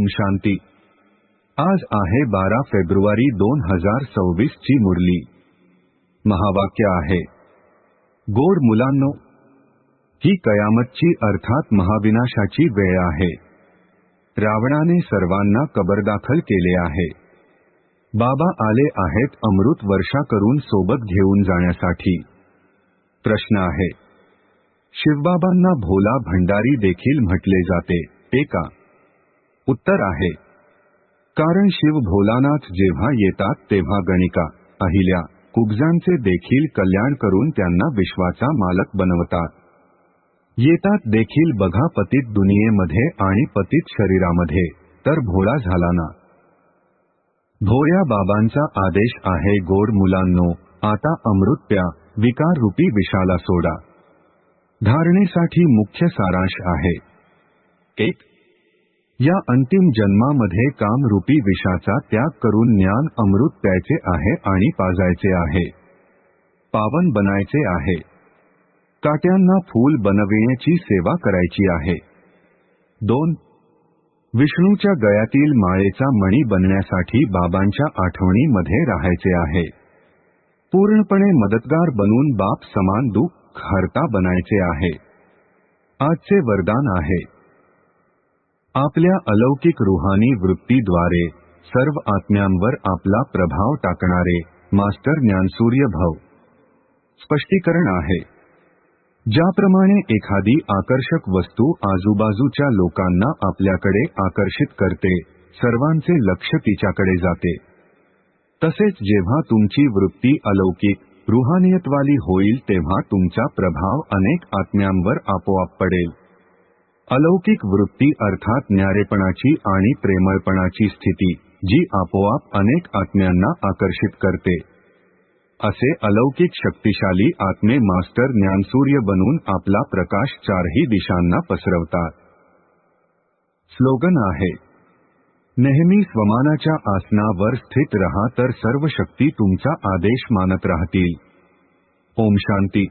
शांती। आज आहे 12 फेब्रुवारी 2026 ची मुरली। महावाक्य आहे, गोड मुलांनो, ही कयामतची अर्थात महाविनाशाची वेळ आहे। रावणाने सर्वांना कबरदाखल केले आहे। बाबा आले आहेत अमृत वर्षा करून सोबत घेऊन जाण्यासाठी। प्रश्न आहे, शिवबाबांना भोला भंडारी देखील म्हटले जाते ते का? उत्तर आहे, कारण शिव भोलानाथ जेव्हा येतात तेव्हा गणिका, अहिल्या, कुब्जांचे देखील कल्याण करून त्यांना विश्वाचा मालक बनवतात। येतात देखील बघा पतित दुनियेमध्ये आणि पतित शरीरामध्ये, तर भोळा झाला ना। भोळ्या बाबांचा आदेश आहे, गोड मुलांनो, आता अमृत प्या, विकार रूपी विषाला सोडा। धारणेसाठी मुख्य सारांश आहे, 1. या अंतिम जन्मामध्ये कामरूपी विषाचा त्याग करून ज्ञान अमृत प्यायचे आहे आणि पाजायचे आहे, पावन बनायचे आहे। काट्यांना फूल बनविण्याची सेवा करायची आहे। 2. विष्णूच्या गळ्यातील माळेचा मणी बनण्यासाठी बाबांच्या आठवणीमध्ये राहायचे आहे। पूर्णपणे मदतगार बनून बाप समान दुःख हरता बनायचे आहे। आजचे वरदान आहे, आपल्या अलौकिक रूहानी वृत्तीद्वारे सर्व आत्म्यांवर आपला प्रभाव टाकणारे मास्टर ज्ञानसूर्य भव। स्पष्टीकरण आहे, ज्याप्रमाणे एखादी आकर्षक वस्तू आजूबाजूच्या लोकांना आपल्याकडे आकर्षित करते, सर्वांचे लक्ष तिच्याकडे जाते, तसेच जेव्हा तुमची वृत्ती अलौकिक रूहानियतवाली होईल तेव्हा तुमचा प्रभाव अनेक आत्म्यांवर आपोआप पडेल। अलौकिक वृत्ती अर्थात न्यारेपणाची आणि प्रेमळपणाची स्थिती, जी आपोआप अनेक आत्म्यांना आकर्षित करते। असे अलौकिक शक्तिशाली आत्मे मास्टर ज्ञानसूर्य बनून आपला प्रकाश चारही दिशांना पसरवतात। स्लोगन आहे, नेहमी स्वमानाच्या आसनावर स्थित रहा तर सर्व शक्ती तुमचा आदेश मानत राहतील। ओम शांती।